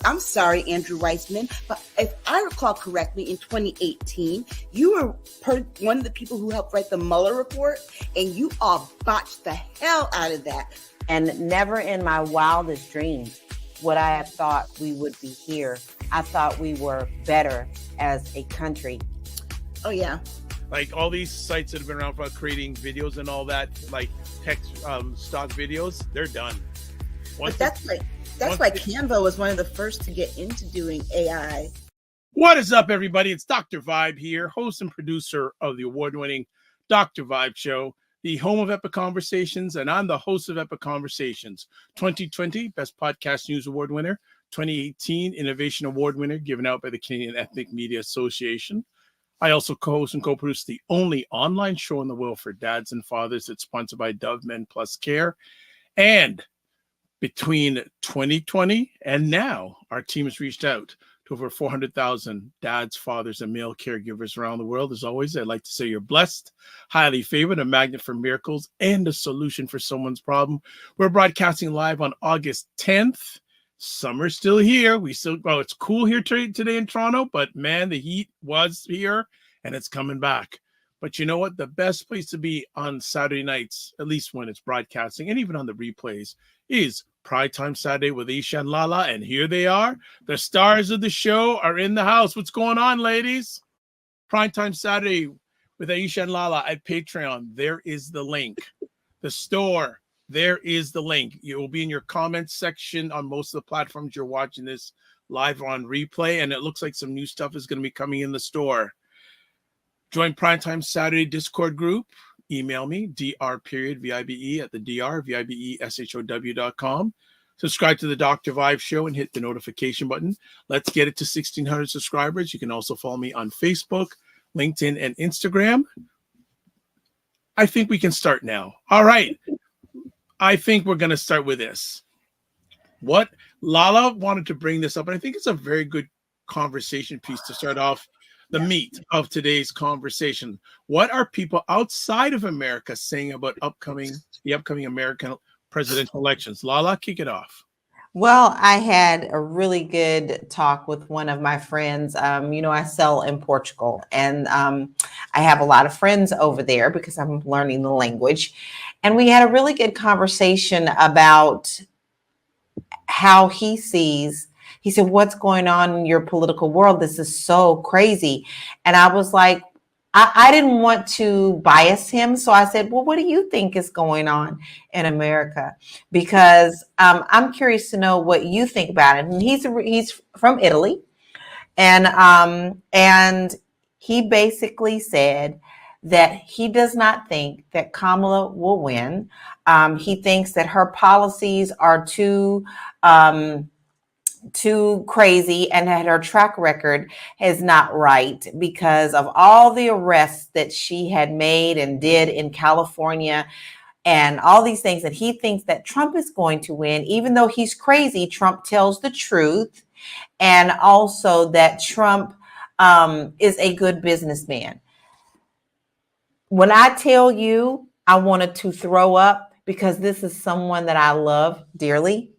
I'm sorry, Andrew Weissman, but if I recall correctly, in 2018, you were one of the people who helped write the Mueller report, and you all botched the hell out of that. And never in my wildest dreams would I have thought we would be here. I thought we were better as a country. Oh, yeah. Like all these sites that have been around for creating videos and all that, like text stock videos, they're done. But that's why Canva was one of the first to get into doing AI. What is up, everybody? It's Dr. Vibe here, host and producer of the award-winning Dr. Vibe Show, the home of Epic Conversations, and I'm the host of Epic Conversations. 2020 Best Podcast News Award winner, 2018 Innovation Award winner given out by the Canadian Ethnic Media Association. I also co-host and co-produce the only online show in the world for dads and fathers that's sponsored by Dove Men Plus Care. And between 2020 and now, our team has reached out to over 400,000 dads, fathers, and male caregivers around the world. As always, I'd like to say you're blessed, highly favored, a magnet for miracles, and a solution for someone's problem. We're broadcasting live on August 10th. Summer's still here. It's cool here today in Toronto, but man, the heat was here and it's coming back. But you know what? The best place to be on Saturday nights, at least when it's broadcasting and even on the replays, is Primetime Saturday with Aisha and Lala. And here they are. The stars of the show are in the house. What's going on, ladies? Primetime Saturday with Aisha and Lala at Patreon. There is the link. The store. There is the link. It will be in your comments section on most of the platforms you're watching this live on replay. And it looks like some new stuff is going to be coming in the store. Join Primetime Saturday Discord group. Email me, dr.vibe at the drvibeshow.com. Subscribe to the Dr. Vibe Show and hit the notification button. Let's get it to 1,600 subscribers. You can also follow me on Facebook, LinkedIn, and Instagram. I think we can start now. All right. I think we're going to start with this. What Lala wanted to bring this up, and I think it's a very good conversation piece to start off the meat of today's conversation. What are people outside of America saying about the upcoming American presidential elections? Lala, kick it off. Well, I had a really good talk with one of my friends. I sell in Portugal, and I have a lot of friends over there because I'm learning the language. And we had a really good conversation about how he sees. He said, "What's going on in your political world? This is so crazy." And I was like, I didn't want to bias him. So I said, well, what do you think is going on in America? Because I'm curious to know what you think about it. And he's from Italy. And he basically said that he does not think that Kamala will win. He thinks that her policies are too crazy and that her track record is not right because of all the arrests that she had made and did in California and all these things. And he thinks that Trump is going to win. Even though he's crazy, Trump tells the truth. And also that Trump is a good businessman. When I tell you I wanted to throw up because this is someone that I love dearly.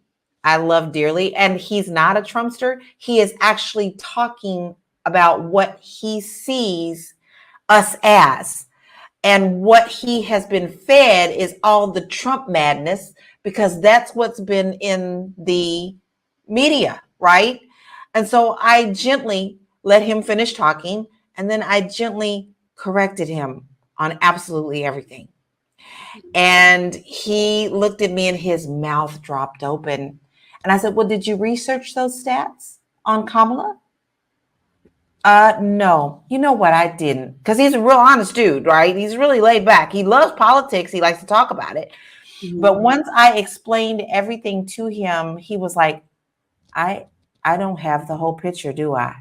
And he's not a Trumpster. He is actually talking about what he sees us as. And what he has been fed is all the Trump madness because that's what's been in the media, right? And so I gently let him finish talking, and then I gently corrected him on absolutely everything. And he looked at me and his mouth dropped open. And I said, well, did you research those stats on Kamala? No. You know what? I didn't. Because he's a real honest dude, right? He's really laid back. He loves politics. He likes to talk about it. Mm-hmm. But once I explained everything to him, he was like, I don't have the whole picture, do I?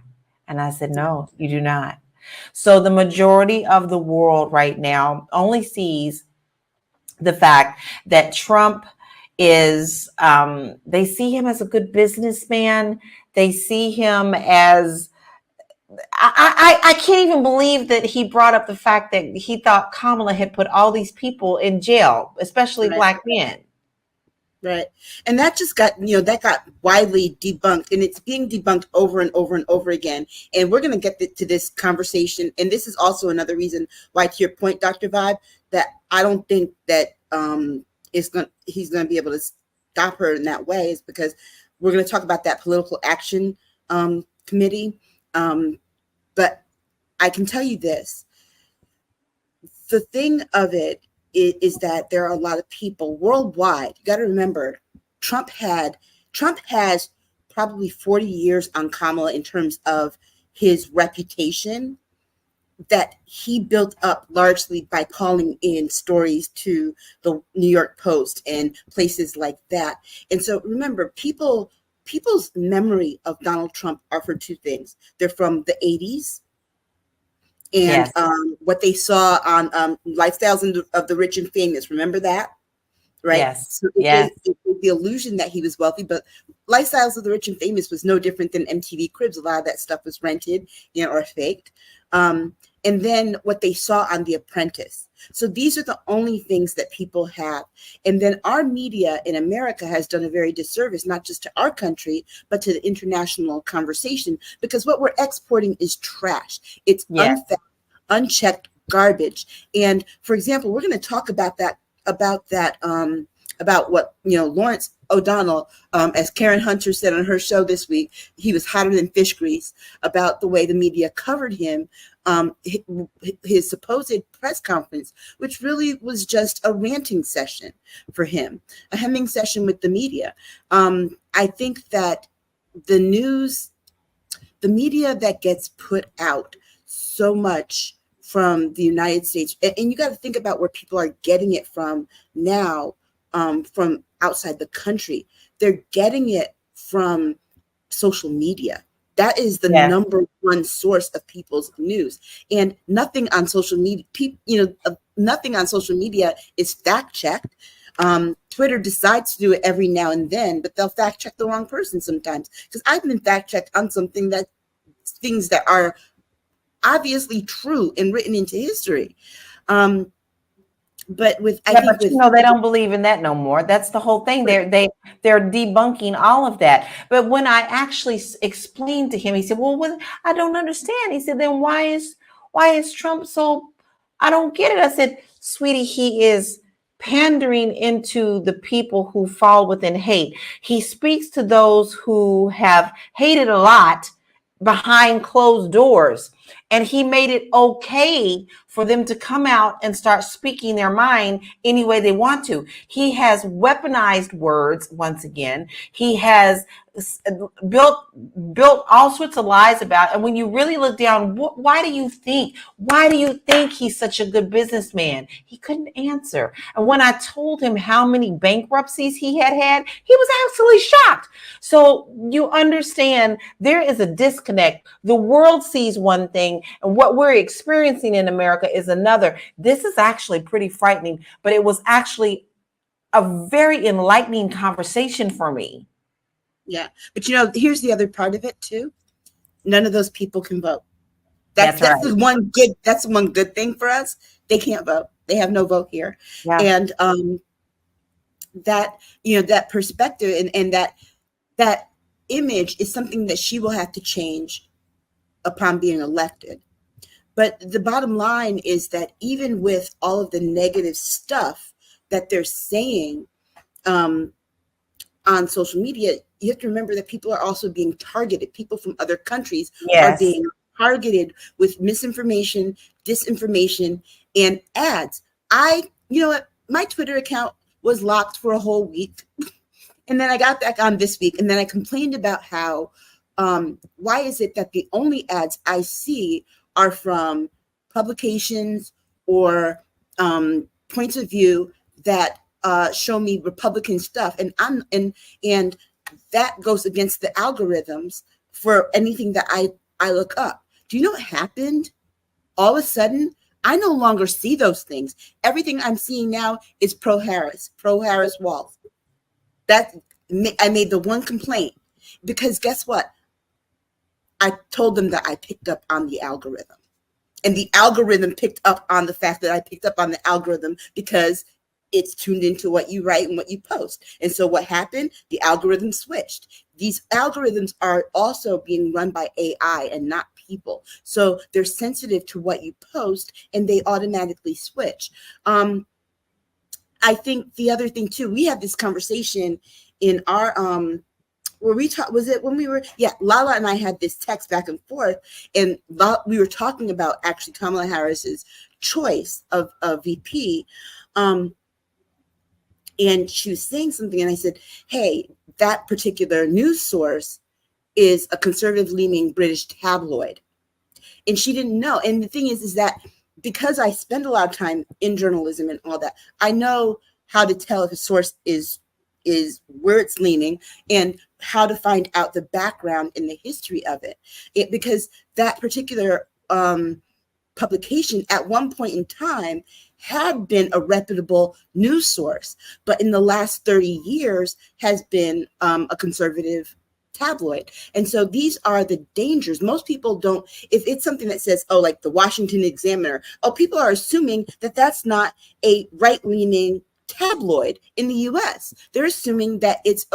And I said, no, you do not. So the majority of the world right now only sees the fact that Trump is they see him as a good businessman. They see him as I can't even believe that he brought up the fact that he thought Kamala had put all these people in jail, especially Black men. Right. And that just got, that got widely debunked, and it's being debunked over and over and over again. And we're going to get to this conversation. And this is also another reason why, to your point, Dr. Vibe, that I don't think that he's going to be able to stop her in that way, is because we're going to talk about that political action committee. But I can tell you this. The thing of it is that there are a lot of people worldwide. You got to remember, Trump has probably 40 years on Kamala in terms of his reputation that he built up largely by calling in stories to the New York Post and places like that. And so remember, people's memory of Donald Trump are for two things. They're from the 80s. And Yes. What they saw on Lifestyles of the Rich and Famous. Remember that? Right? Yes. So Yes. it was the illusion that he was wealthy, but Lifestyles of the Rich and Famous was no different than MTV Cribs. A lot of that stuff was rented, or faked. And then what they saw on The Apprentice. So these are the only things that people have. And then our media in America has done a very disservice, not just to our country, but to the international conversation, because what we're exporting is trash. It's Yes. unchecked garbage. And for example, we're going to talk about that, about what, Lawrence O'Donnell, as Karen Hunter said on her show this week, he was hotter than fish grease, about the way the media covered him, his supposed press conference, which really was just a ranting session for him, a hemming session with the media. I think that the media that gets put out so much from the United States, and you got to think about where people are getting it from now, from outside the country. They're getting it from social media. That is the Yes. number one source of people's news, and nothing on social media. Nothing on social media is fact checked. Twitter decides to do it every now and then, but they'll fact check the wrong person sometimes. Because I've been fact checked on things that are obviously true and written into history. But they don't believe in that no more. That's the whole thing. They're debunking all of that. But when I actually explained to him, he said, "Well, I don't understand." He said, "Then why is Trump so? I don't get it." I said, "Sweetie, he is pandering into the people who fall within hate. He speaks to those who have hated a lot behind closed doors, and he made it okay for them to come out and start speaking their mind any way they want to. He has weaponized words once again. He has built all sorts of lies about, and when you really look down, why do you think he's such a good businessman?" He couldn't answer. And when I told him how many bankruptcies he had, he was absolutely shocked. So you understand, there is a disconnect. The world sees one thing, and what we're experiencing in America is another. This is actually pretty frightening, but it was actually a very enlightening conversation for me. Yeah. But here's the other part of it too. None of those people can vote. That's right. That's the one good thing for us. They can't vote. They have no vote here. Yeah. And that perspective and that image is something that she will have to change upon being elected. But the bottom line is that even with all of the negative stuff that they're saying on social media, you have to remember that people are also being targeted. People from other countries are being targeted with misinformation, disinformation, and ads. My Twitter account was locked for a whole week. And then I got back on this week, and then I complained about how, why is it that the only ads I see are from publications or points of view that show me Republican stuff, and that goes against the algorithms for anything that I look up. Do you know what happened? All of a sudden, I no longer see those things. Everything I'm seeing now is pro Harris Walls. That I made the one complaint, because guess what? I told them that I picked up on the algorithm, and the algorithm picked up on the fact that I picked up on the algorithm because it's tuned into what you write and what you post. And so what happened? The algorithm switched. These algorithms are also being run by AI and not people. So they're sensitive to what you post and they automatically switch. I think the other thing too, we had this conversation in our where we talked, was it when we were, Lala and I had this text back and forth, and we were talking about actually Kamala Harris's choice of a VP. And she was saying something, and I said, hey, that particular news source is a conservative leaning British tabloid. And she didn't know. And the thing is that because I spend a lot of time in journalism and all that, I know how to tell if a source is where it's leaning and how to find out the background and the history of it. Because that particular publication at one point in time had been a reputable news source, but in the last 30 years has been a conservative tabloid. And so these are the dangers. Most people don't, if it's something that says, oh, like the Washington Examiner, people are assuming that that's not a right-leaning tabloid in the US. They're assuming that it's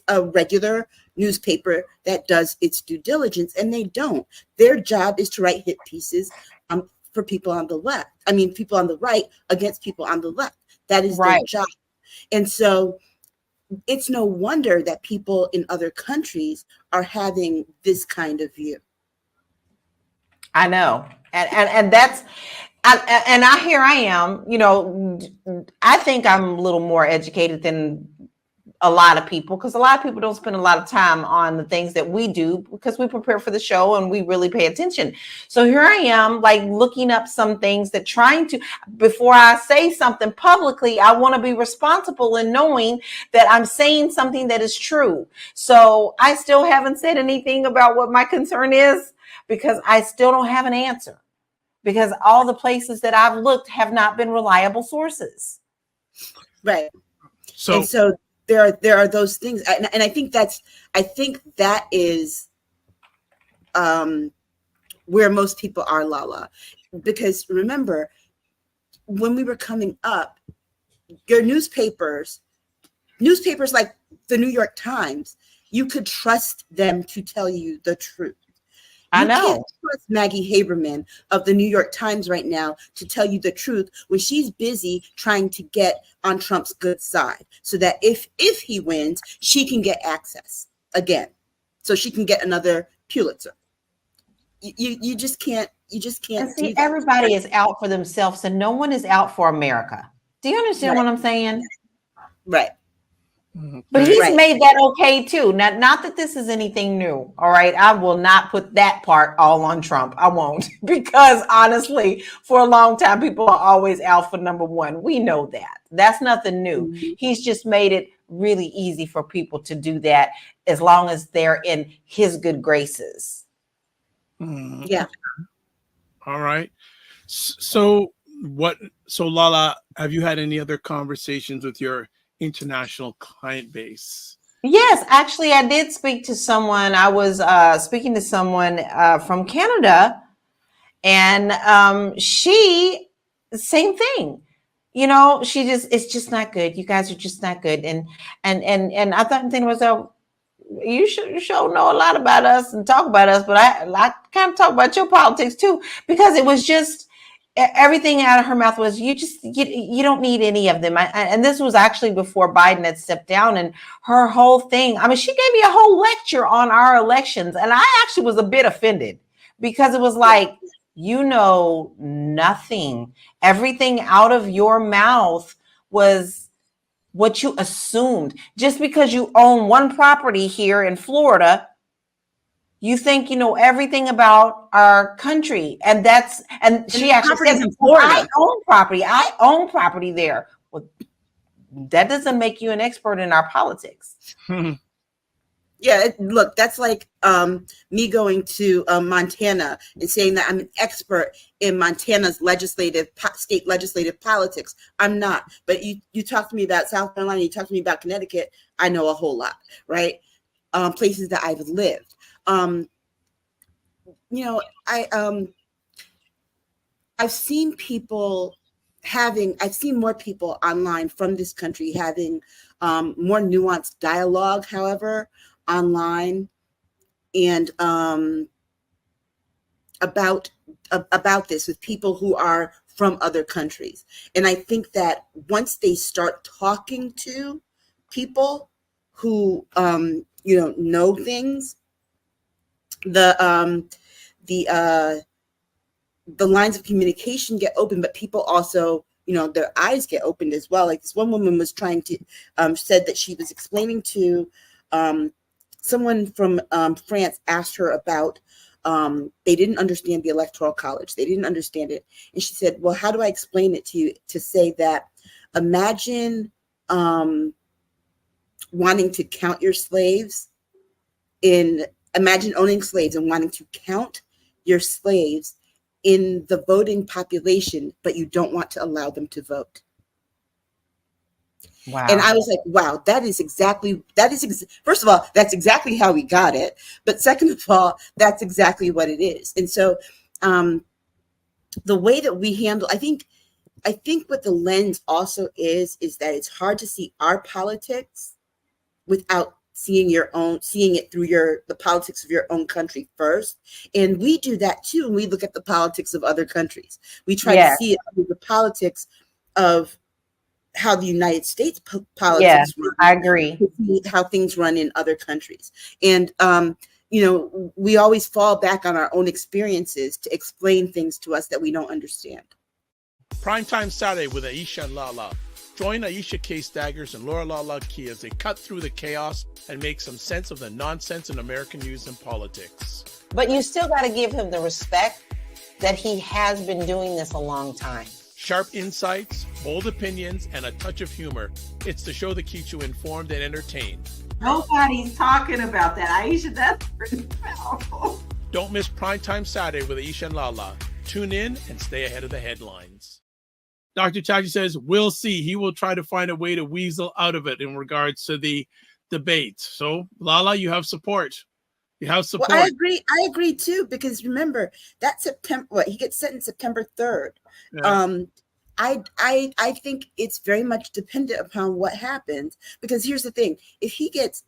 a regular newspaper that does its due diligence, and they don't. Their job is to write hit pieces for people on the left. I mean, people on the right against people on the left. That is their job. And so it's no wonder that people in other countries are having this kind of view. I know. And that's, here I am, I think I'm a little more educated than a lot of people, because a lot of people don't spend a lot of time on the things that we do because we prepare for the show and we really pay attention. So here I am, like looking up some things that before I say something publicly, I want to be responsible in knowing that I'm saying something that is true. So I still haven't said anything about what my concern is because I still don't have an answer, because all the places that I've looked have not been reliable sources. Right. So there are those things, and I think that is where most people are, Lala, because remember when we were coming up, your newspapers like the New York Times, you could trust them to tell you the truth. You can't trust Maggie Haberman of the New York Times right now to tell you the truth when she's busy trying to get on Trump's good side, so that if he wins, she can get access again, so she can get another Pulitzer. You just can't. And see, everybody is out for themselves, and no one is out for America. Do you understand what I'm saying? Right. But he's made that okay too. Not that this is anything new. All right. I will not put that part all on Trump. I won't, because honestly, for a long time, people are always out for number one. We know that. That's nothing new. Mm-hmm. He's just made it really easy for people to do that as long as they're in his good graces. Mm-hmm. Yeah. All right. So Lala, have you had any other conversations with your international client base? Yes, actually, I did speak to someone. I was speaking to someone from Canada, and she, same thing. It's just not good. You guys are just not good. And I thought the thing was, you should know a lot about us and talk about us, but I kind of talk about your politics too, because it was just everything out of her mouth was, you don't need any of them. And this was actually before Biden had stepped down, and her whole thing, I mean, she gave me a whole lecture on our elections, and I actually was a bit offended, because it was like, you know nothing. Everything out of your mouth was what you assumed. Just because you own one property here in Florida, you think you know everything about our country. And she actually said, in Florida, I own property there. Well, that doesn't make you an expert in our politics. Yeah, look, that's like me going to Montana and saying that I'm an expert in Montana's state legislative politics. I'm not. But you talk to me about South Carolina, you talk to me about Connecticut, I know a whole lot, right? Places that I've lived. I've seen people I've seen more people online from this country having more nuanced dialogue, however, online, and about this with people who are from other countries. And I think that once they start talking to people who know things, the lines of communication get open, but people also, their eyes get opened as well. Like this one woman was trying to said that she was explaining to someone from France, asked her about they didn't understand the Electoral College. They didn't understand it. And she said, well, how do I explain it to you to say that imagine wanting to count your slaves imagine owning slaves and wanting to count your slaves in the voting population, but you don't want to allow them to vote. Wow. And I was like, wow, first of all, that's exactly how we got it. But second of all, that's exactly what it is. And so the way that we handle, I think what the lens also is that it's hard to see our politics without seeing it through the politics of your own country first. And we do that too when we look at the politics of other countries. We try to see it through the politics of how the United States politics run. I agree. How things run in other countries. And we always fall back on our own experiences to explain things to us that we don't understand. Primetime Saturday with Aisha Lala. Join Aisha K. Staggers and Laura Lala Key as they cut through the chaos and make some sense of the nonsense in American news and politics. But you still got to give him the respect that he has been doing this a long time. Sharp insights, bold opinions, and a touch of humor. It's the show that keeps you informed and entertained. Nobody's talking about that. Aisha, that's pretty powerful. Don't miss Primetime Saturday with Aisha and Lala. Tune in and stay ahead of the headlines. Dr. Chachi says, we'll see. He will try to find a way to weasel out of it in regards to the debate. So, Lala, you have support. You have support. Well, I agree too, because remember that he gets sentenced September 3rd. Yeah. I think it's very much dependent upon what happens, because here's the thing: if he gets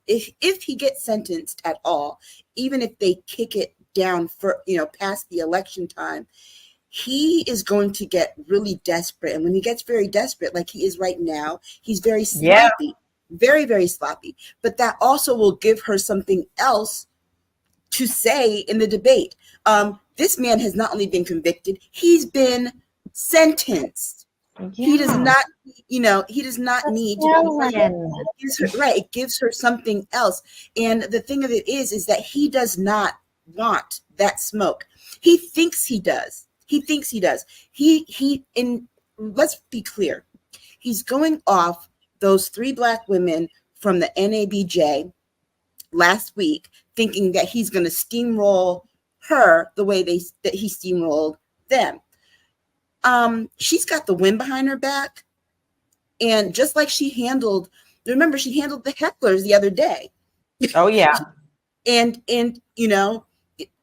sentenced at all, even if they kick it down for past the election time, he is going to get really desperate. And when he gets very desperate, like he is right now, he's very sloppy, very, very sloppy. But that also will give her something else to say in the debate. This man has not only been convicted, he's been sentenced. Yeah. He does not, he does not need to it gives her something else. And the thing of it is that he does not want that smoke. He thinks he does. And let's be clear. He's going off those 3 Black women from the NABJ last week, thinking that he's going to steamroll her the way that he steamrolled them. She's got the wind behind her back. And just like she handled the hecklers the other day. Oh, yeah. and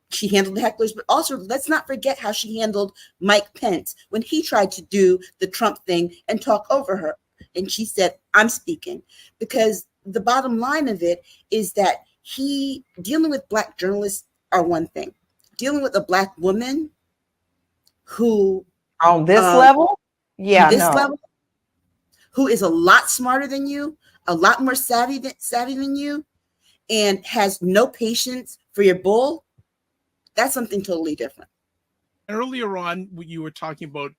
she handled the hecklers, but also let's not forget how she handled Mike Pence when he tried to do the Trump thing and talk over her. And she said, I'm speaking. Because the bottom line of it is that dealing with Black journalists are one thing. Dealing with a Black woman who on this level, level, who is a lot smarter than you, a lot more savvy than you, and has no patience for your bull, that's something totally different. Earlier on, you were talking about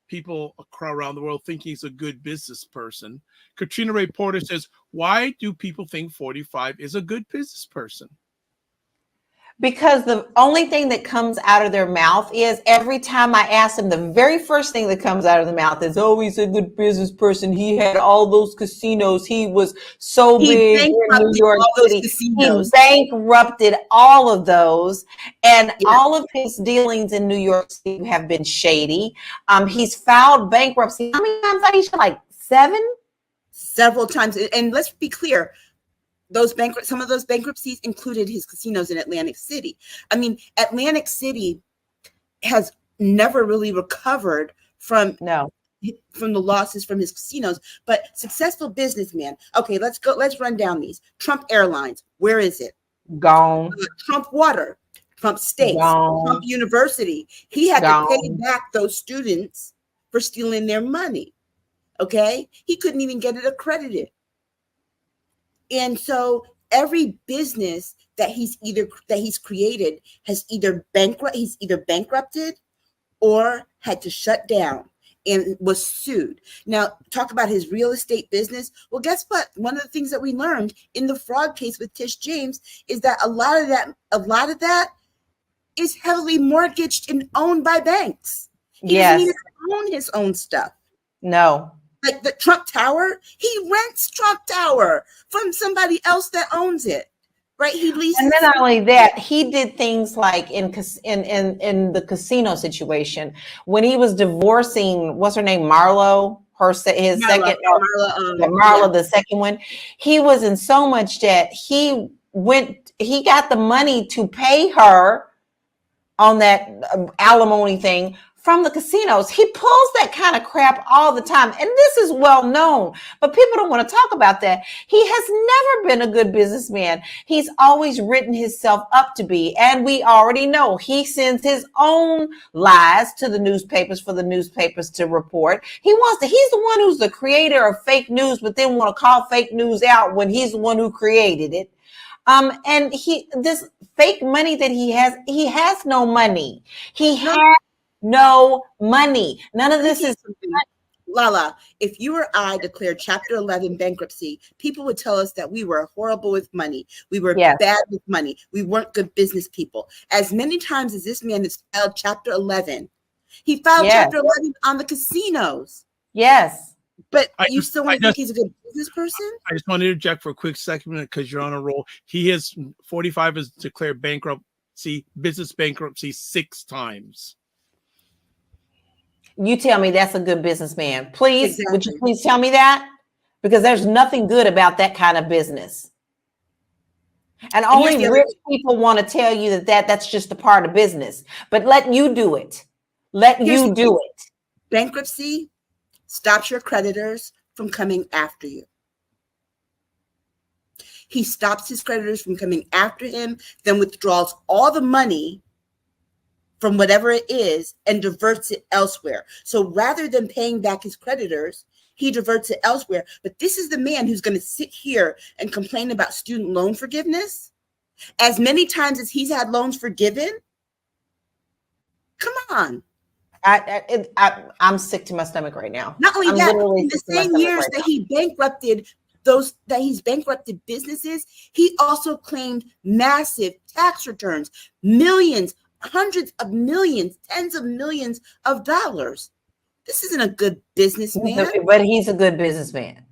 people around the world think he's a good business person. Katrina Ray Porter says, why do people think 45 is a good business person? Because the only thing that comes out of their mouth is, every time I ask them, the very first thing that comes out of the mouth is, oh, he's a good business person. He had all those casinos. He was so big in New York City. He bankrupted all of those. And all of his dealings in New York City have been shady. He's filed bankruptcy. How many times, Aisha? Like 7? Several times. And let's be clear. Some of those bankruptcies included his casinos in Atlantic City. I mean, Atlantic City has never really recovered from from the losses from his casinos, but successful businessman. Okay, let's run down these. Trump Airlines, where is it? Gone. Trump Water, Trump States, Gone. Trump University. He had Gone. to pay back those students for stealing their money. Okay, he couldn't even get it accredited. And so every business that he's created he's either bankrupted or had to shut down and was sued. Now, talk about his real estate business. Well, guess what? One of the things that we learned in the fraud case with Tish James is that a lot of that is heavily mortgaged and owned by banks. He doesn't even own his own stuff. No. Like the Trump Tower, he rents Trump Tower from somebody else that owns it, right? He leases. And then not only that, he did things like in the casino situation when he was divorcing, what's her name, Marlo, the second one. He was in so much debt. He got the money to pay her on that alimony thing from the casinos. He pulls that kind of crap all the time. And this is well known, but people don't want to talk about that. He has never been a good businessman. He's always written himself up to be. And we already know he sends his own lies to the newspapers for the newspapers to report. He's the one who's the creator of fake news, but then want to call fake news out when he's the one who created it. And this fake money that he has no money. He has no money. None of this is Lala. If you or I declared Chapter 11 bankruptcy, people would tell us that we were horrible with money. We were bad with money. We weren't good business people. As many times as this man has filed Chapter 11, he filed Chapter 11 on the casinos. Yes. But you still want to think he's a good business person? I just want to interject for a quick second because you're on a roll. He has 45 has declared business bankruptcy 6 times. You tell me that's a good businessman. Please, would you please tell me that? Because there's nothing good about that kind of business. And only rich people want to tell you that's just a part of business. But let you do it. Bankruptcy stops your creditors from coming after you. He stops his creditors from coming after him, then withdraws all the money from whatever it is and diverts it elsewhere. So rather than paying back his creditors, he diverts it elsewhere. But this is the man who's going to sit here and complain about student loan forgiveness as many times as he's had loans forgiven. Come on. I'm sick to my stomach right now. Not only that, in the same years that he bankrupted he's bankrupted businesses, he also claimed massive tax returns, millions, hundreds of millions, tens of millions of dollars. This isn't a good businessman. But he's a good businessman.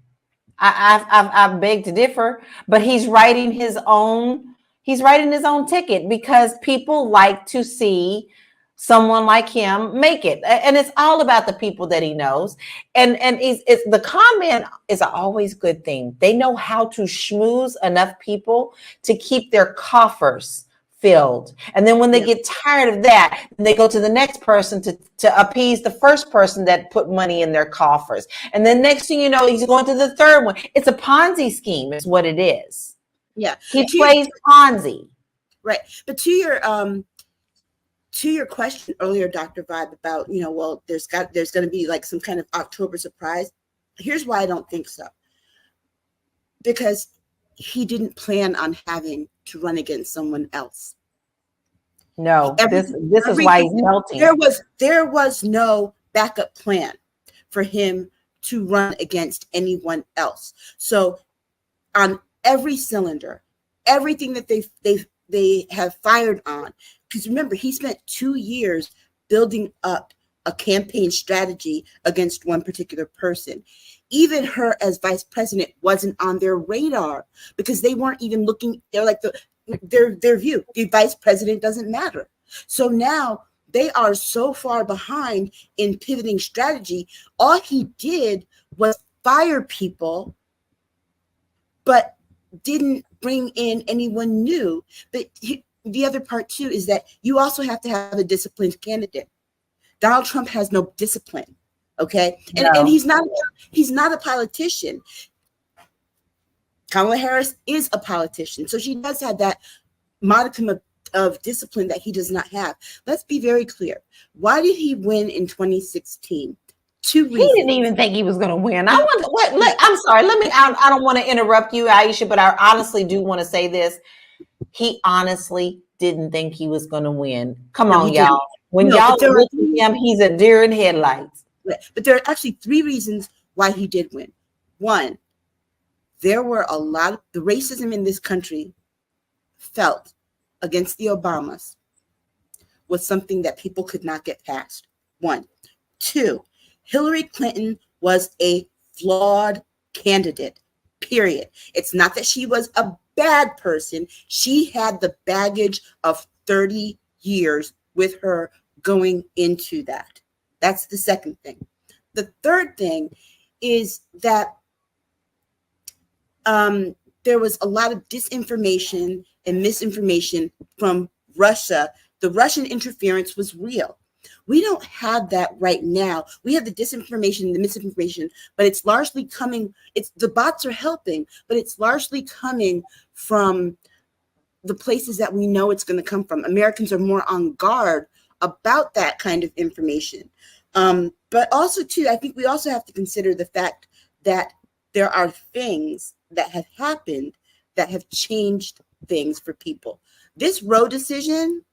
I beg to differ, but he's writing his own ticket because people like to see someone like him make it. And it's all about the people that he knows. And it's the con man is always good thing. They know how to schmooze enough people to keep their coffers filled. And then when they get tired of that, they go to the next person to appease the first person that put money in their coffers. And then next thing you know, he's going to the third one. It's a Ponzi scheme is what it is. Yeah. He plays Ponzi. Right. But to your question earlier, Dr. Vibe, about, there's going to be like some kind of October surprise. Here's why I don't think so. Because he didn't plan on having to run against someone else. No, this is why he's melting. There was no backup plan for him to run against anyone else. So on every cylinder, everything that they have fired on, because remember, he spent 2 years building up a campaign strategy against one particular person. Even her as vice president wasn't on their radar because they weren't even looking. They're like their view. The vice president doesn't matter. So now they are so far behind in pivoting strategy. All he did was fire people, but didn't bring in anyone new. But the other part too is that you also have to have a disciplined candidate. Donald Trump has no discipline. Okay. And No. he's not a politician. Kamala Harris is a politician. So she does have that modicum of discipline that he does not have. Let's be very clear. Why did he win in 2016? Two reasons. He didn't even think he was going to win. I wonder what. I'm sorry. I don't want to interrupt you, Aisha, but I honestly do want to say this. He honestly didn't think he was going to win. Come No, on, he y'all. didn't. When No, y'all but there look at him, he's a deer in headlights. But there are actually three reasons why he did win. One, there were a lot of the racism in this country felt against the Obamas was something that people could not get past. One. Two, Hillary Clinton was a flawed candidate, period. It's not that she was a bad person. She had the baggage of 30 years with her going into that. That's the second thing. The third thing is that there was a lot of disinformation and misinformation from Russia. The Russian interference was real. We don't have that right now. We have the disinformation and the misinformation, but it's largely coming, the bots are helping, but it's largely coming from the places that we know it's going to come from. Americans are more on guard about that kind of information. But also, too, I think we also have to consider the fact that there are things that have happened that have changed things for people. This Roe decision,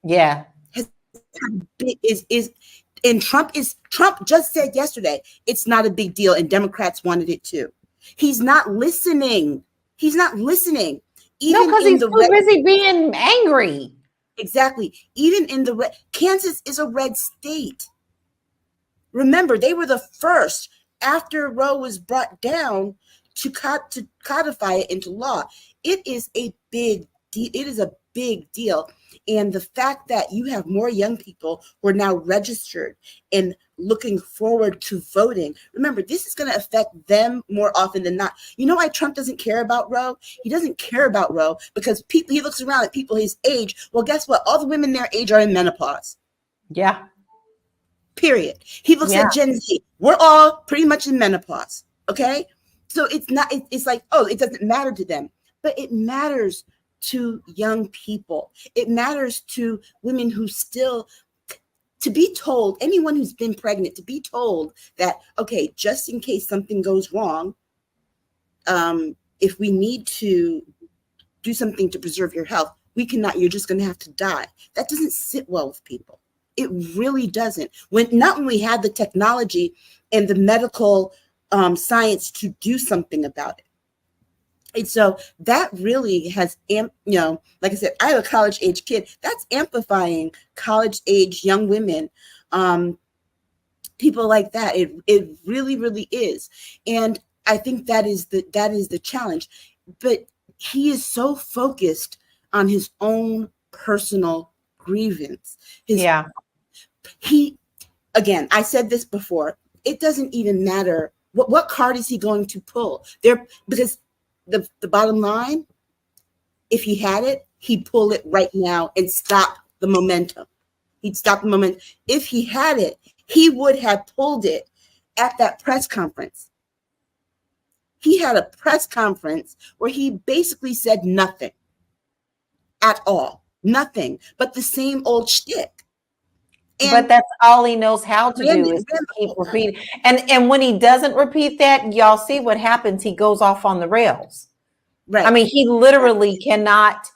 yeah, and Trump just said yesterday it's not a big deal, and Democrats wanted it too. He's not listening. Even because he's too busy being angry. Exactly. Even in the Kansas is a red state. Remember, they were the first after Roe was brought down to codify it into law. It is a big deal. It is a big deal. And the fact that you have more young people who are now registered and looking forward to voting. Remember, this is going to affect them more often than not. You know why Trump doesn't care about Roe? He doesn't care about Roe because he looks around at people his age. Well, guess what? All the women their age are in menopause. Yeah. Period. He looks at Gen Z. We're all pretty much in menopause. Okay. So it's like, oh, it doesn't matter to them, but it matters to young people. It matters to women who still, to be told, anyone who's been pregnant, to be told that, okay, just in case something goes wrong, if we need to do something to preserve your health, we cannot, you're just going to have to die. That doesn't sit well with people. It really doesn't. Not when we had the technology and the medical science to do something about it. And so that really has, like I said, I have a college age kid. That's amplifying college age young women, people like that. It really, really is. And I think that is the challenge. But he is so focused on his own personal grievance. Again, I said this before, it doesn't even matter what card is he going to pull there, because the bottom line, if he had it, he'd pull it right now and stop the momentum. He'd stop the momentum. If he had it, he would have pulled it at that press conference. He had a press conference where he basically said nothing at all. Nothing but the same old shtick. But that's all he knows how to do is to keep repeating. And when he doesn't repeat that, y'all see what happens. He goes off on the rails. Right. I mean, he literally cannot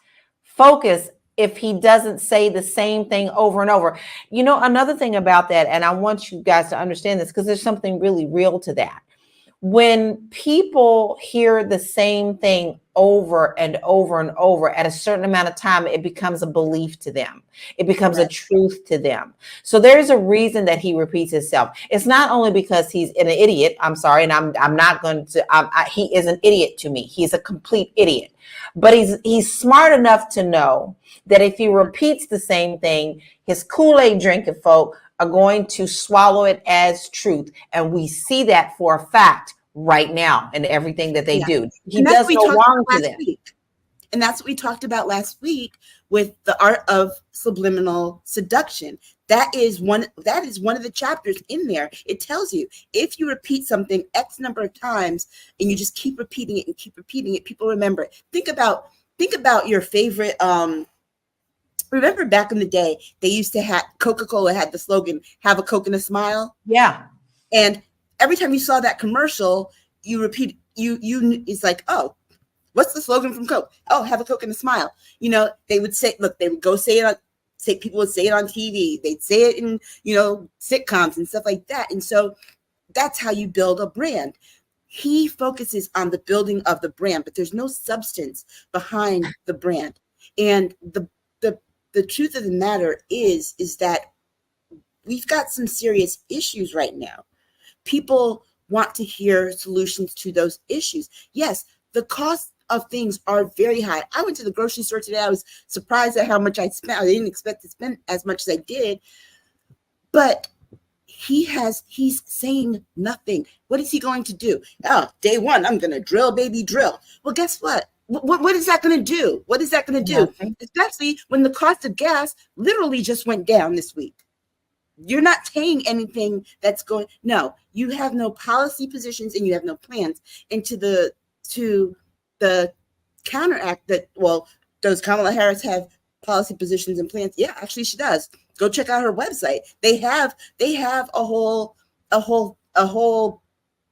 focus if he doesn't say the same thing over and over. You know, another thing about that, and I want you guys to understand this because there's something really real to that. When people hear the same thing over and over and over at a certain amount of time, it becomes a belief to them. It becomes a truth to them. So there's a reason that he repeats himself. It's not only because he's an idiot. I'm sorry. And I'm not going to, he is an idiot to me. He's a complete idiot, but he's smart enough to know that if he repeats the same thing, his Kool-Aid drinking folk are going to swallow it as truth. And we see that for a fact right now in everything that they do. He does no wrong to them. And that's what we talked about last week with the art of subliminal seduction. That is one of the chapters in there. It tells you if you repeat something X number of times and you just keep repeating it and keep repeating it, people remember it. Think about your favorite. Remember back in the day, they used to have Coca-Cola had the slogan, "Have a Coke and a smile." Yeah. And every time you saw that commercial, you repeat, it's like, oh, what's the slogan from Coke? Oh, have a Coke and a smile. They would say, look, they would go people would say it on TV. They'd say it in, sitcoms and stuff like that. And so that's how you build a brand. He focuses on the building of the brand, but there's no substance behind the brand. And the truth of the matter is that we've got some serious issues right now. People want to hear solutions to those issues. Yes, the cost of things are very high. I went to the grocery store today. I was surprised at how much I spent. I didn't expect to spend as much as I did. But he's saying nothing. What is he going to do? Oh, day one, I'm going to drill, baby, drill. Well, guess what? What is that going to do? What is that going to do? Nothing. Especially when the cost of gas literally just went down this week. You're not saying anything that's going. No, you have no policy positions and you have no plans. And to the counteract that, well, does Kamala Harris have policy positions and plans? Yeah, actually she does. Go check out her website. They have a whole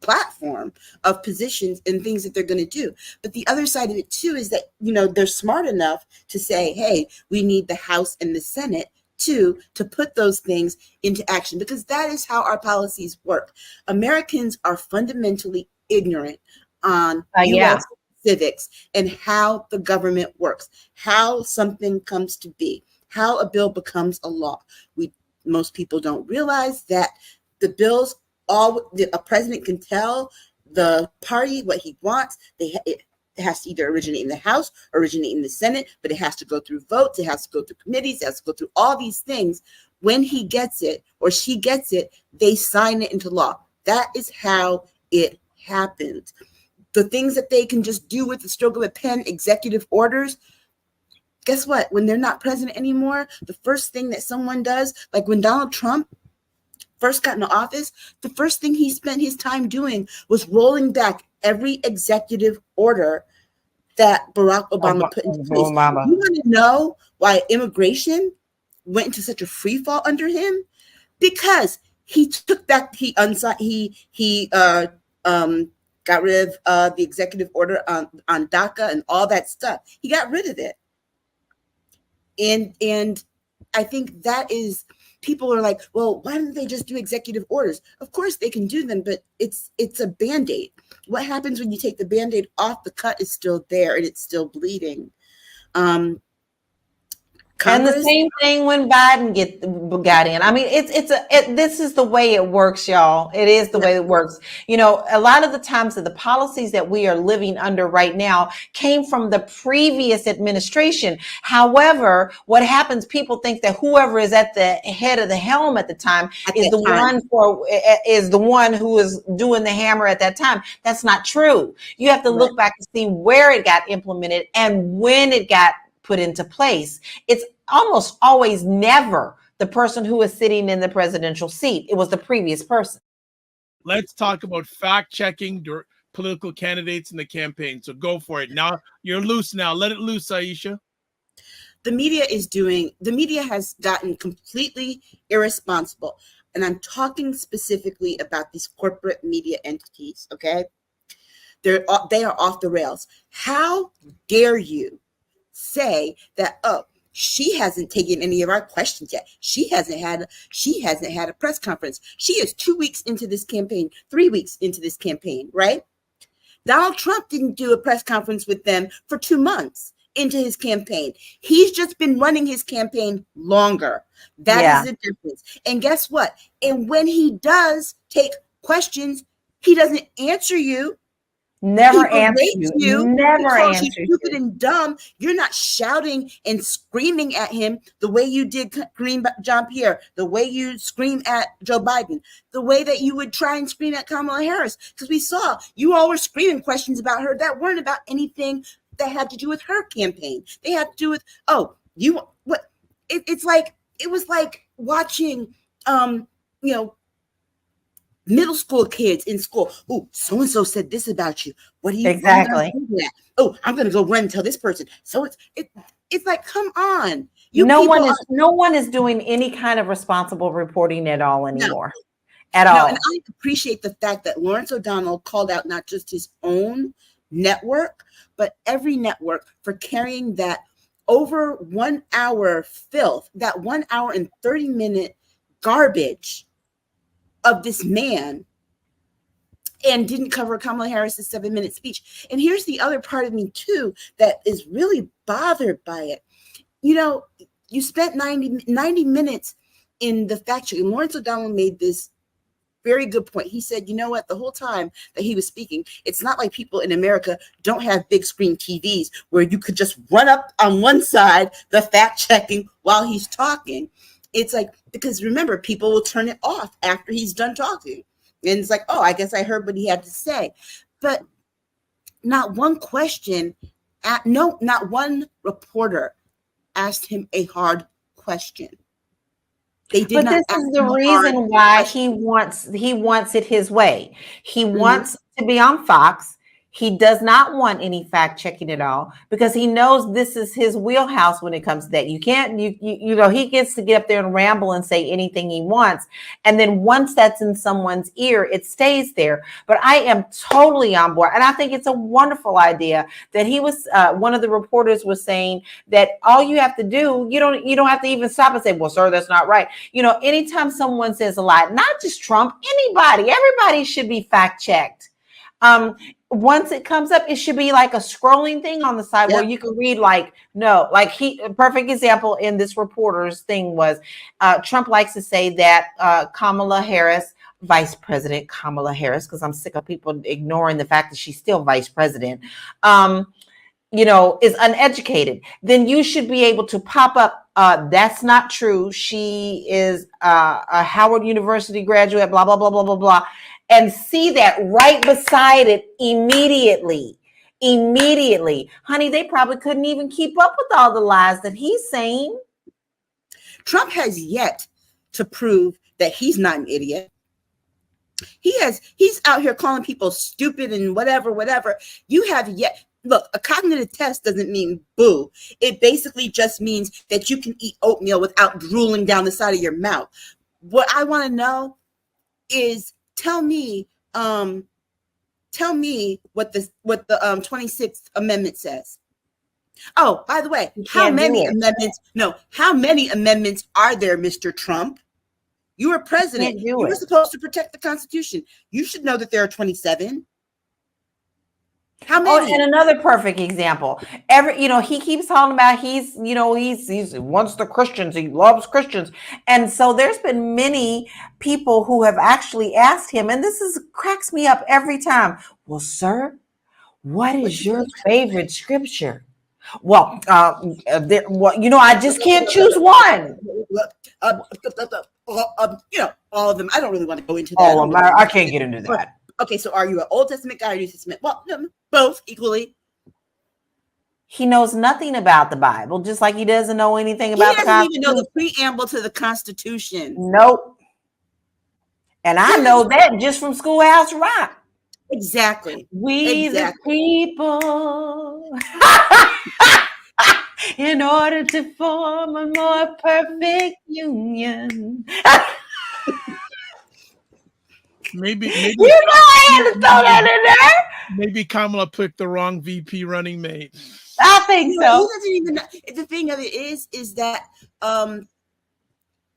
platform of positions and things that they're going to do. But the other side of it too is that, they're smart enough to say, hey, we need the House and the Senate to put those things into action, because that is how our policies work. Americans are fundamentally ignorant on U.S. civics and how the government works, how something comes to be, how a bill becomes a law. Most people don't realize that the bills, a president can tell the party what he wants. It has to either originate in the House, originate in the Senate, but it has to go through votes, it has to go through committees, it has to go through all these things. When he gets it or she gets it, they sign it into law. That is how it happens. The things that they can just do with the stroke of a pen, executive orders, guess what? When they're not president anymore, the first thing that someone does, like when Donald Trump first got into office, the first thing he spent his time doing was rolling back every executive order that Barack Obama put into place. You want to know why immigration went into such a free fall under him? Because he took back, he got rid of the executive order on DACA and all that stuff. He got rid of it. And I think that is, people are like, well, why don't they just do executive orders? Of course they can do them, but it's a Band-Aid. What happens when you take the Band-Aid off? The cut is still there and it's still bleeding. Congress, and the same thing when Biden got in. I mean, this is the way it works, y'all. It is the way it works. A lot of the times that the policies that we are living under right now came from the previous administration. However, what happens, people think that whoever is at the head of the helm at the time is the one who is doing the hammer at that time. That's not true. You have to look back and see where it got implemented and when it got put into place. It's almost always never the person who is sitting in the presidential seat. It was the previous person. Let's talk about fact checking political candidates in the campaign. So go for it. Now you're loose now. Let it loose, Aisha. The media has gotten completely irresponsible. And I'm talking specifically about these corporate media entities, okay? They are off the rails. How dare you say that, oh, she hasn't taken any of our questions yet. She hasn't had a press conference. She is 2 weeks into this campaign, 3 weeks into this campaign, right? Donald Trump didn't do a press conference with them for 2 months into his campaign. He's just been running his campaign longer. That is the difference. And guess what? And when he does take questions, he doesn't answer you. Never answer you. Never answer you. Stupid and dumb. You're not shouting and screaming at him the way you did John Pierre, the way you scream at Joe Biden, the way that you would try and scream at Kamala Harris. Because we saw you all were screaming questions about her that weren't about anything that had to do with her campaign. They had to do with, it's like it was like watching, you know, middle school kids in school. Oh, so and so said this about you. What are you Exactly. gonna do that? Oh, I'm gonna go run and tell this person. So it's like, come on, No one is doing any kind of responsible reporting at all anymore. At all. And I appreciate the fact that Lawrence O'Donnell called out not just his own network, but every network for carrying that over 1 hour filth, that 1 hour and 30-minute garbage of this man, and didn't cover Kamala Harris's 7-minute speech. And here's the other part of me too that is really bothered by it. You know, you spent 90 minutes in the fact checking. Lawrence O'Donnell made this very good point. He said, you know what, the whole time that he was speaking, it's not like people in America don't have big screen TVs where you could just run up on one side, the fact checking while he's talking. It's like, because remember, people will turn it off after he's done talking. And it's like, oh, I guess I heard what he had to say. But not one question, not one reporter asked him a hard question. They did but this is the reason why he wants it his way. He wants to be on Fox. He does not want any fact checking at all because he knows this is his wheelhouse when it comes to that. You can't, you know, he gets to get up there and ramble and say anything he wants. And then once that's in someone's ear, it stays there. But I am totally on board. And I think it's a wonderful idea that he was, one of the reporters was saying that all you have to do, you don't have to even stop and say, well, sir, that's not right. You know, anytime someone says a lie, not just Trump, everybody should be fact checked. Once it comes up, it should be like a scrolling thing on the side where you can read a perfect example in this reporter's thing was Trump likes to say that Kamala Harris, Vice President Kamala Harris, because I'm sick of people ignoring the fact that she's still vice president, you know, is uneducated. Then you should be able to pop up, that's not true. She is a Howard University graduate, blah, blah, blah, blah, blah, blah. And see that right beside it immediately. Honey, they probably couldn't even keep up with all the lies that he's saying. Trump has yet to prove that he's not an idiot. He's out here calling people stupid and whatever. You have yet. Look, a cognitive test doesn't mean boo. It basically just means that you can eat oatmeal without drooling down the side of your mouth. What I want to know is, tell me what the 26th Amendment says. Oh, by the way, how many amendments are there, Mr. Trump? You were president. You were supposed to protect the Constitution. You should know that there are 27. How many? Oh, and another perfect example. He keeps talking about he wants the Christians, he loves Christians. And so there's been many people who have actually asked him, and cracks me up every time. Well, sir, what is your favorite scripture? Well, I just can't choose one. All of them. I don't really want to go into that. All of them. I can't get into that. Okay, so are you an Old Testament guy or New Testament? Well, both equally. He knows nothing about the Bible, just like he doesn't know anything about the Constitution. He doesn't even know the preamble to the Constitution. Nope. And I know that just from Schoolhouse Rock. Exactly. We the people, in order to form a more perfect union. Maybe I had to throw that in there. Maybe Kamala picked the wrong VP running mate. I think so. He doesn't even know. The thing of it is that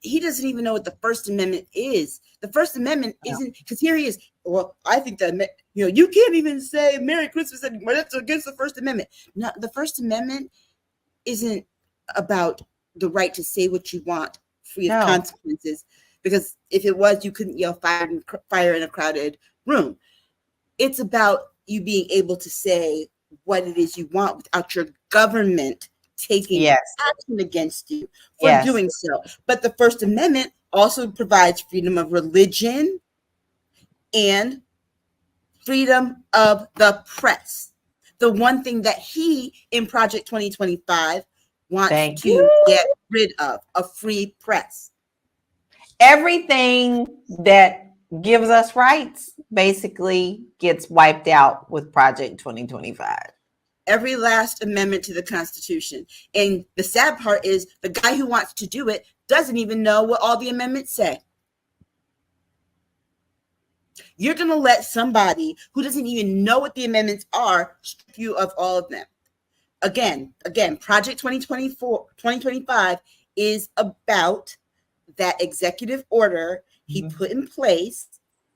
he doesn't even know what the First Amendment is. The First Amendment isn't, because here he is. Well, I think that you can't even say Merry Christmas anymore. That's against the First Amendment. No, the First Amendment isn't about the right to say what you want free of consequences. Because if it was, you couldn't yell fire in a crowded room. It's about you being able to say what it is you want without your government taking action against you for doing so. But the First Amendment also provides freedom of religion and freedom of the press. The one thing that he, in Project 2025, wants Thank to you. get rid of a free press. Everything that gives us rights basically gets wiped out with Project 2025. Every last amendment to the Constitution. And the sad part is the guy who wants to do it doesn't even know what all the amendments say. You're going to let somebody who doesn't even know what the amendments are strip you of all of them. Again, Project 2025 is about that executive order he put in place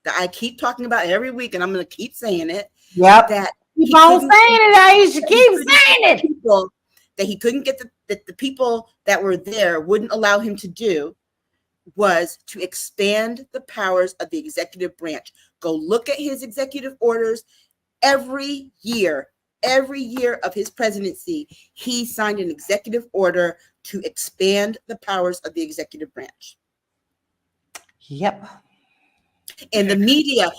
that I keep talking about every week, and I'm going to keep saying it. Yep. That Keep on saying it, Aisha. Keep saying it. People, that he couldn't get the people that were there wouldn't allow him to do was to expand the powers of the executive branch. Go look at his executive orders. Every year of his presidency, he signed an executive order to expand the powers of the executive branch. Yep. And the media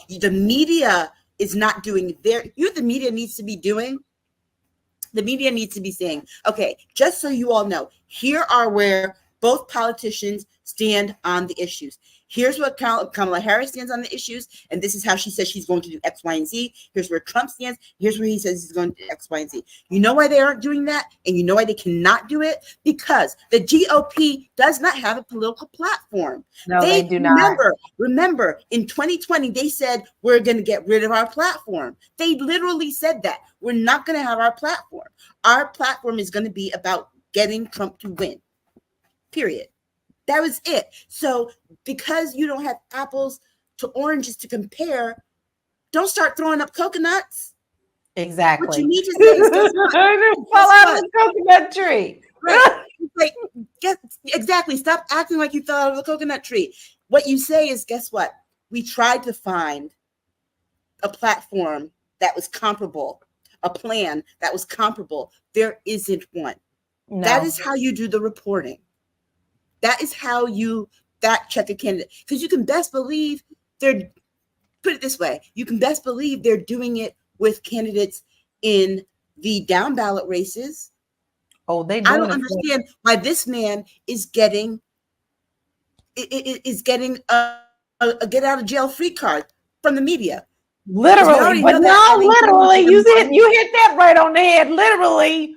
is not doing the media needs to be doing. The media needs to be saying, okay, just so you all know, here are where both politicians stand on the issues. Here's what Kamala Harris stands on the issues, and this is how she says she's going to do X, Y, and Z. Here's where Trump stands. Here's where he says he's going to do X, Y, and Z. You know why they aren't doing that, and you know why they cannot do it? Because the GOP does not have a political platform. No, they do not. Remember, in 2020, they said, we're going to get rid of our platform. They literally said that. We're not going to have our platform. Our platform is going to be about getting Trump to win. Period. That was it. So because you don't have apples to oranges to compare, don't start throwing up coconuts. Exactly. What you need to say is, fall out of the coconut tree. Right. Exactly. Stop acting like you fell out of the coconut tree. What you say is, guess what? We tried to find a platform that was comparable, a plan that was comparable. There isn't one. No. That is how you do the reporting. That is how you fact check a candidate. Because you can best believe you can best believe they're doing it with candidates in the down ballot races. Oh, I don't understand why this man is getting a get out of jail free card from the media. Literally, but no, literally, you hit that right on the head. Literally.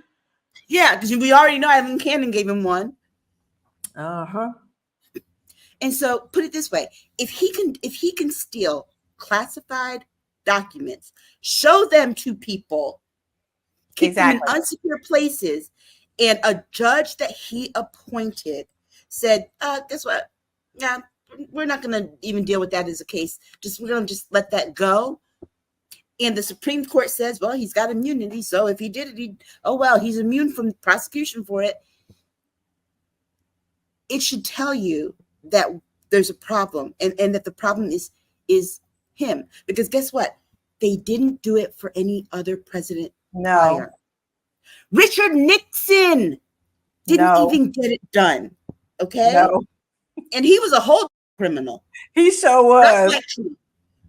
Yeah, because we already know Eileen Cannon gave him one. Uh-huh. And so put it this way, if he can steal classified documents, show them to people, keep them in unsecure places, and a judge that he appointed said, guess what? Yeah, we're not going to even deal with that as a case. We're going to just let that go. And the Supreme Court says, well, he's got immunity. So if he did it, he's immune from prosecution for it. It should tell you that there's a problem and that the problem is him. Because guess what? They didn't do it for any other president prior. Richard Nixon didn't even get it done. Okay? No. And he was a whole criminal. He sure was.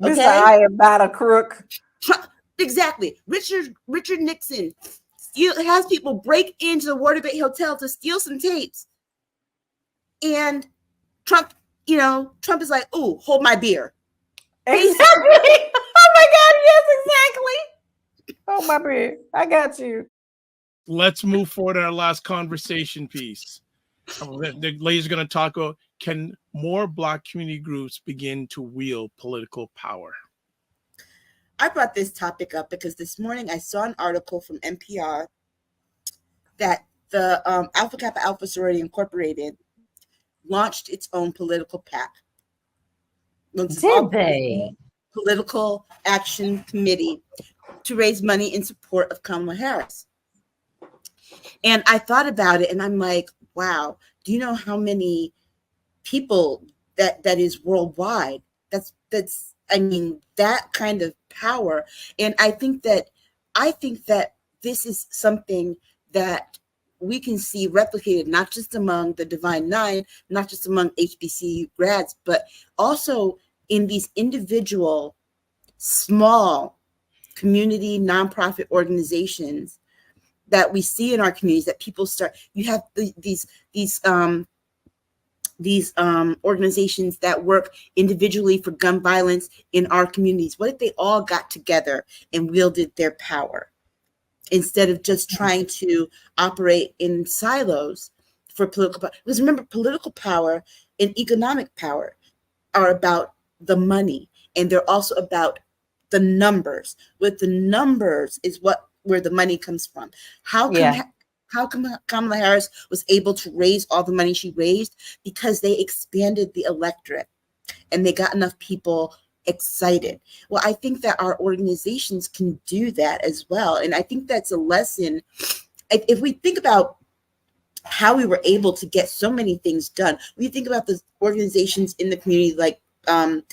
Mr. I am not a crook. Exactly. Richard Nixon has people break into the Watergate Hotel to steal some tapes. And Trump is like, "Ooh, hold my beer." Exactly. Oh my God, yes, exactly. Hold my beer. I got you. Let's move forward to our last conversation piece. The ladies are going to talk about, can more Black community groups begin to wield political power? I brought this topic up because this morning I saw an article from NPR that the Alpha Kappa Alpha Sorority Incorporated launched its own political PAC. Did they? Political Action Committee to raise money in support of Kamala Harris. And I thought about it and I'm like, wow, do you know how many people that is worldwide? That's that kind of power. And I think that this is something that we can see replicated not just among the Divine Nine, not just among HBCU grads, but also in these individual, small community nonprofit organizations that we see in our communities, that people start, you have these organizations that work individually for gun violence in our communities. What if they all got together and wielded their power instead of just trying to operate in silos for political power? Because remember, political power and economic power are about the money, and they're also about the numbers. With the numbers is where the money comes from. How come Kamala Harris was able to raise all the money she raised? Because they expanded the electorate and they got enough people excited. Well, I think that our organizations can do that as well. And I think that's a lesson. If we think about how we were able to get so many things done, when you think about the organizations in the community like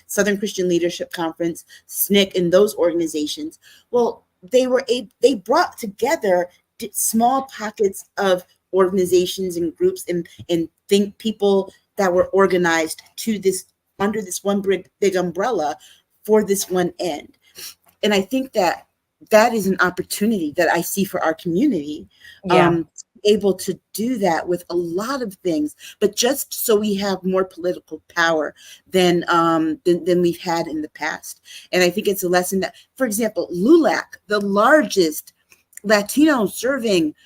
Southern Christian Leadership Conference, SNCC, and those organizations, well, they brought together small pockets of organizations and groups and think people that were organized to this under this one big umbrella for this one end. And I think that is an opportunity that I see for our community. Able to do that with a lot of things, but just so we have more political power than we've had in the past. And I think it's a lesson that, for example, LULAC, the largest Latino serving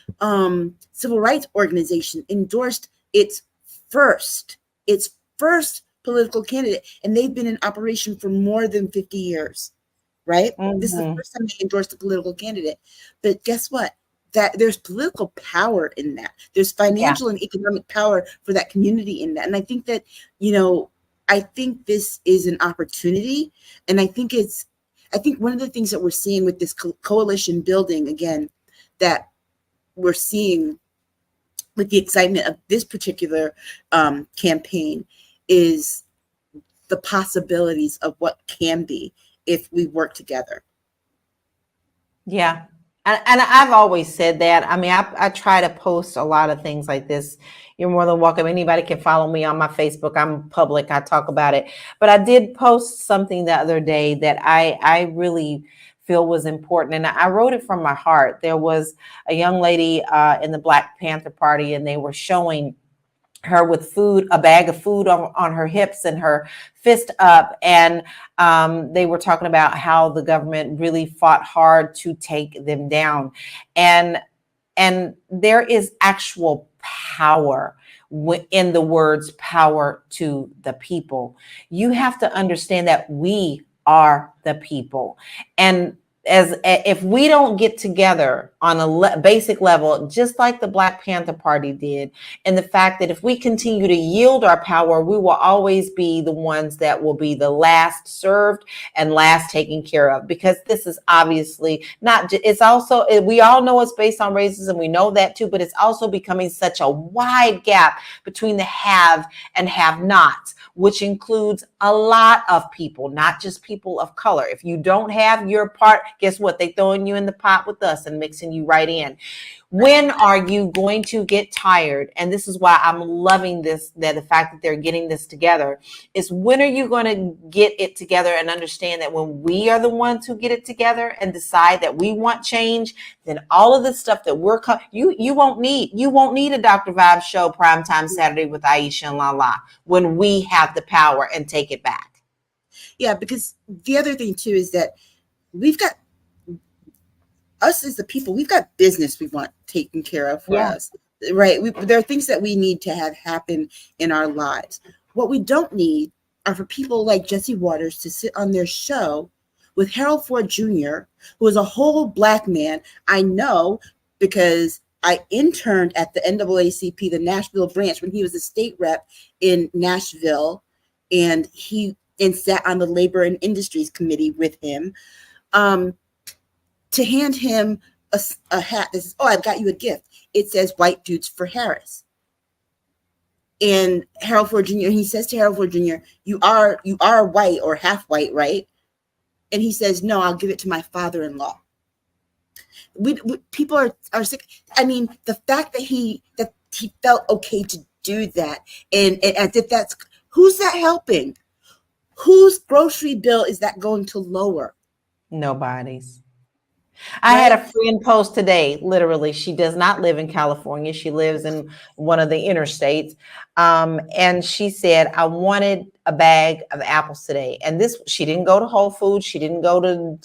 civil rights organization, endorsed its first political candidate, and they've been in operation for more than 50 years, right? This is the first time they endorsed a political candidate. But guess what? That there's political power in that. There's financial and economic power for that community in that. And I think that, I think this is an opportunity. And I think one of the things that we're seeing with this coalition building, again, that we're seeing with the excitement of this particular campaign, is the possibilities of what can be if we work together. Yeah. And I've always said that. I mean, I try to post a lot of things like this. You're more than welcome. Anybody can follow me on my Facebook. I'm public. I talk about it. But I did post something the other day that I really feel was important. And I wrote it from my heart. There was a young lady in the Black Panther Party, and they were showing her with food, a bag of food on her hips and her fist up. And they were talking about how the government really fought hard to take them down. And there is actual power in the words power to the people. You have to understand that we are the people. And if we don't get together on a basic level, just like the Black Panther Party did, and the fact that if we continue to yield our power, we will always be the ones that will be the last served and last taken care of, because this is obviously not, it's also, we all know it's based on racism. We know that too, but it's also becoming such a wide gap between the have and have nots, which includes a lot of people, not just people of color. If you don't have your part, guess what? They throwing you in the pot with us and mixing you right in. When are you going to get tired? And this is why I'm loving this, that the fact that they're getting this together is, when are you going to get it together and understand that when we are the ones who get it together and decide that we want change, then all of the stuff that you won't need a Dr. Vibe show primetime Saturday with Aisha and Lala when we have the power and take it back. Yeah, because the other thing too is that we've got, us as the people, we've got business we want taken care of for us, right? There are things that we need to have happen in our lives. What we don't need are for people like Jesse Waters to sit on their show with Harold Ford Jr., who is a whole Black man. I know because I interned at the NAACP, the Nashville branch, when he was a state rep in Nashville, and sat on the Labor and Industries Committee with him. To hand him a hat that says, "Oh, I've got you a gift." It says "White Dudes for Harris." And Harold Ford Jr., he says to Harold Ford Jr., you are white or half white, right? And he says, "No, I'll give it to my father-in-law." People are sick. I mean, the fact that he felt okay to do that, and as if that's, who's that helping? Whose grocery bill is that going to lower? Nobody's. I had a Right? friend post today, literally. She does not live in California. She lives in one of the interstates. And she said, I wanted a bag of apples today. And this, she didn't go to Whole Foods. She didn't go to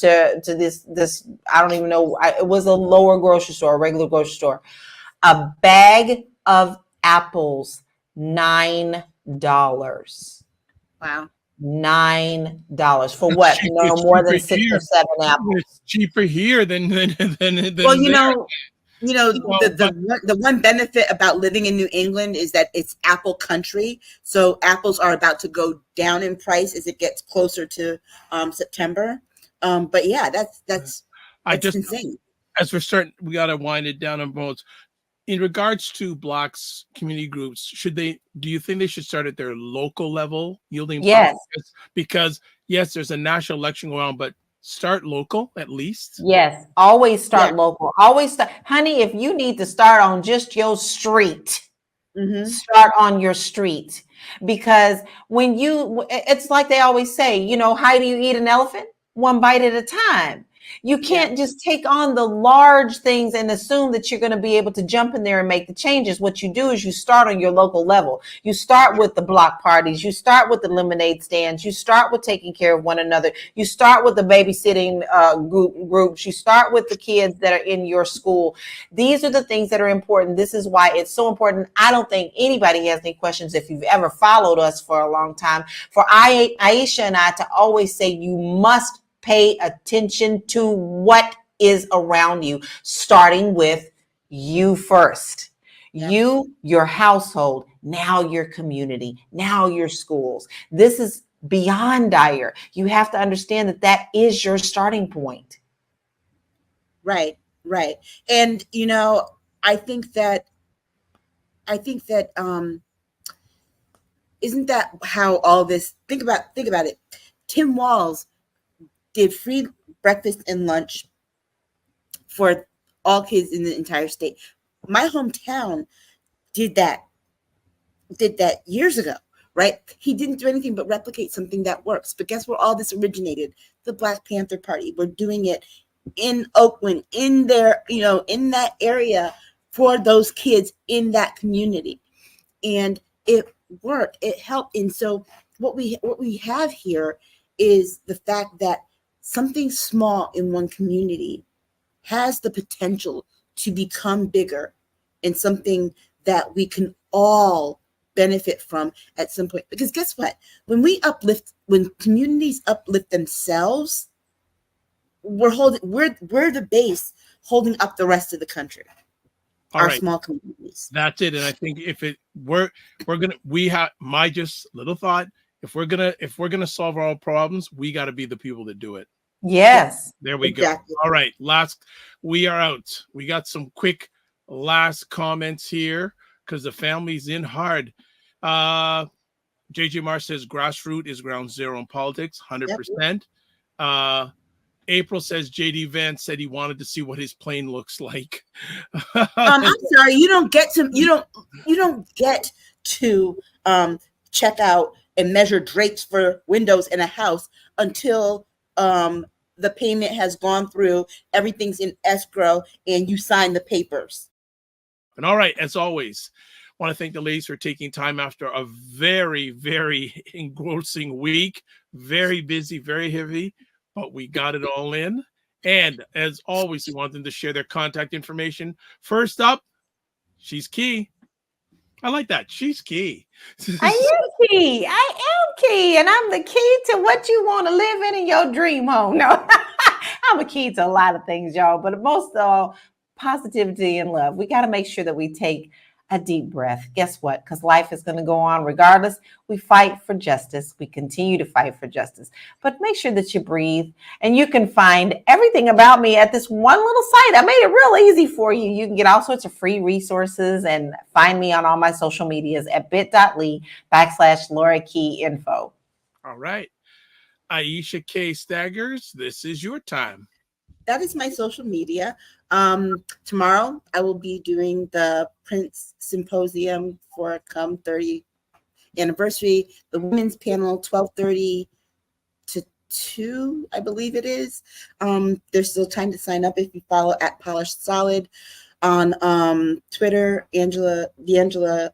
this, I don't even know. It was a lower grocery store, a regular grocery store. A bag of apples, $9. Wow. $9 for what? No more than 6 or 7 apples. It's cheaper here than Well, there. the one benefit about living in New England is that it's apple country. So apples are about to go down in price as it gets closer to September. But yeah, that's insane. As we're starting, we got to wind it down on both. In regards to Blacks community groups, do you think they should start at their local level, yielding Yes. profits? Because yes, there's a national election going on, but start local at least. Yes, always start local. Always start, honey. If you need to start on just your street, start on your street, because it's like they always say, how do you eat an elephant? One bite at a time. You can't just take on the large things and assume that you're going to be able to jump in there and make the changes. What you do is you start on your local level. You start with the block parties. You start with the lemonade stands. You start with taking care of one another. You start with the babysitting groups. You start with the kids that are in your school. These are the things that are important. This is why it's so important. I don't think anybody has any questions if you've ever followed us for a long time. For Aisha and I to always say you must pay attention to what is around you, starting with you first. You, your household, now your community, now your schools. This is beyond dire. You have to understand that is your starting point. Right. And I think that isn't that how all this, think about it. Tim Walz did free breakfast and lunch for all kids in the entire state. My hometown did that years ago, right? He didn't do anything but replicate something that works. But guess where all this originated? The Black Panther Party. We're doing it in Oakland, in there, in that area for those kids in that community. And it worked. It helped. And so what we have here is the fact that something small in one community has the potential to become bigger and something that we can all benefit from at some point. Because guess what? When communities uplift themselves, we're the base holding up the rest of the country. Our small communities. That's it. And I think we have my just little thought. If we're gonna solve our problems, we got to be the people that do it. Yes. There we go. All right. We are out. We got some quick last comments here because the family's in hard. JJ Marr says grassroots is ground zero in politics, 100%. April says JD Vance said he wanted to see what his plane looks like. I'm sorry, you don't get to check out and measure drapes for windows in a house until the payment has gone through, everything's in escrow, and you sign the papers. And all right, as always, I want to thank the ladies for taking time after a very, very engrossing week. Very busy, very heavy, but we got it all in. And as always, we want them to share their contact information. First up, she's key. I like that. She's key. I am key. And I'm the key to what you want to live in your dream home. No, I'm a key to a lot of things, y'all. But most of all, positivity and love. We got to make sure that we take a deep breath. Guess what? Because life is going to go on regardless. We fight for justice. We continue to fight for justice. But make sure that you breathe. And you can find everything about me at this one little site. I made it real easy for you. You can get all sorts of free resources and find me on all my social medias at bit.ly/Laura Key Info. All right. Aisha K. Staggers, this is your time. That is my social media. Tomorrow, I will be doing the Prince Symposium for Come 30 anniversary, the women's panel, 12:30 to 2, I believe it is. There's still time to sign up if you follow at Polished Solid on Twitter. D'Angela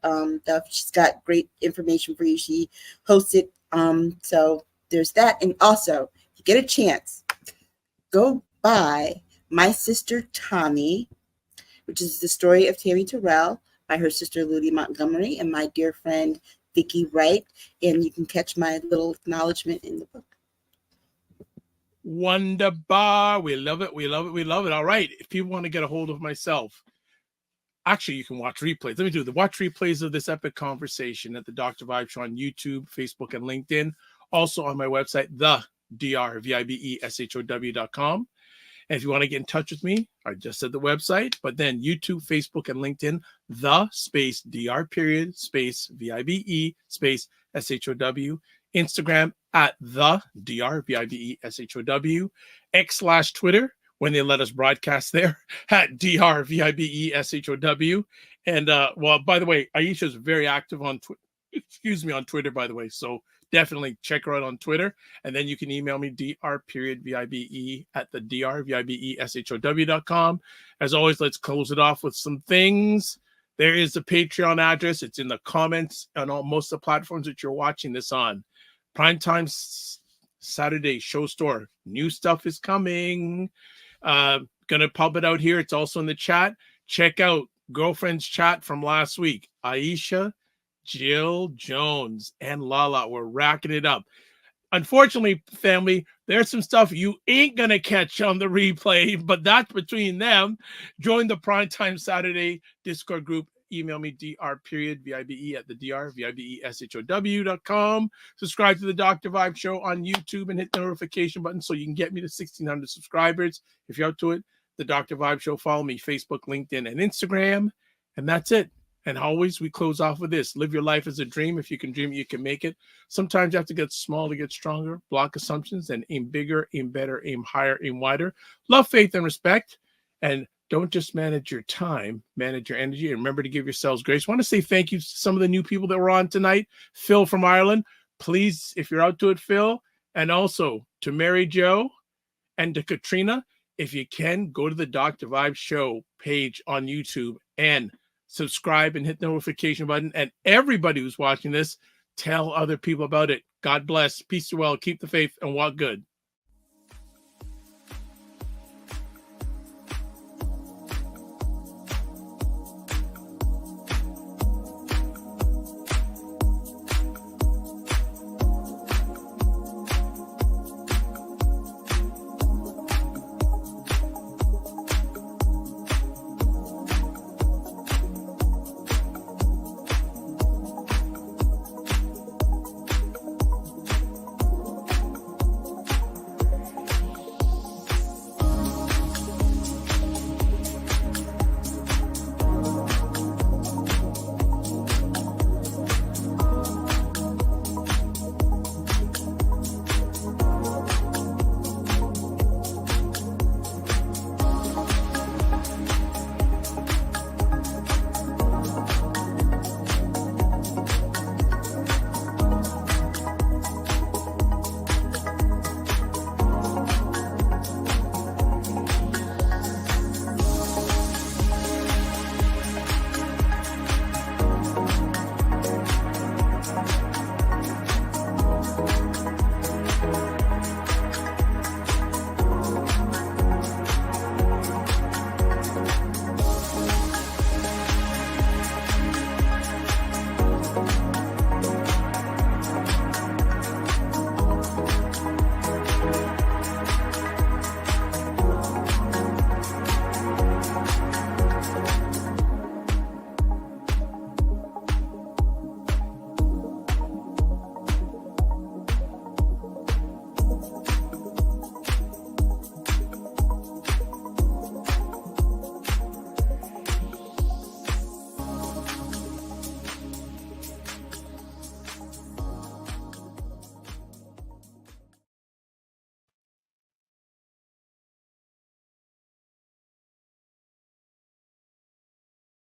Duff, she's got great information for you. She hosts it. So there's that. And also, if you get a chance, go buy My Sister Tommy, which is the story of Tammy Terrell by her sister Ludi Montgomery and my dear friend Vicki Wright. And you can catch my little acknowledgement in the book. Wonderbar. We love it. We love it. We love it. All right. If people want to get a hold of myself, actually, you can watch replays. Let me do the watch replays of this epic conversation at the Dr. Vibe Show on YouTube, Facebook, and LinkedIn. Also on my website, the drvibeshow.com. And if you want to get in touch with me, I just said the website, but then YouTube, Facebook, and LinkedIn, the space DR period space VIBE space SHOW. Instagram at the DRVIBESHOW. X/Twitter, when they let us broadcast there, at DRVIBESHOW. And well, by the way, Aisha is very active on on Twitter, by the way. So definitely check her out on Twitter. And then you can email me, dr.vibe at the drvibeshow.com. As always, let's close it off with some things. There is the Patreon address. It's in the comments on most of the platforms that you're watching this on. Primetime Saturday show store. New stuff is coming. Gonna pop it out here. It's also in the chat. Check out Girlfriend's chat from last week. Aisha, Jill Jones, and Lala were racking it up. Unfortunately, family, there's some stuff you ain't gonna catch on the replay, but that's between them. Join the Primetime Saturday Discord group. Email me, dr.vibe at the drvibeshow.com. Subscribe to the Dr. Vibe Show on YouTube and hit the notification button so you can get me to 1,600 subscribers. If you're up to it, the Dr. Vibe Show, follow me, Facebook, LinkedIn, and Instagram. And that's it. And always, we close off with this. Live your life as a dream. If you can dream it, you can make it. Sometimes you have to get small to get stronger. Block assumptions and aim bigger, aim better, aim higher, aim wider. Love, faith, and respect. And don't just manage your time, manage your energy. And remember to give yourselves grace. I want to say thank you to some of the new people that were on tonight. Phil from Ireland. Please, if you're out to it, Phil. And also to Mary Jo and to Katrina. If you can, go to the Dr. Vibe Show page on YouTube and subscribe and hit the notification button. And everybody who's watching this, tell other people about it. God bless. Peace to well. Keep the faith and walk good.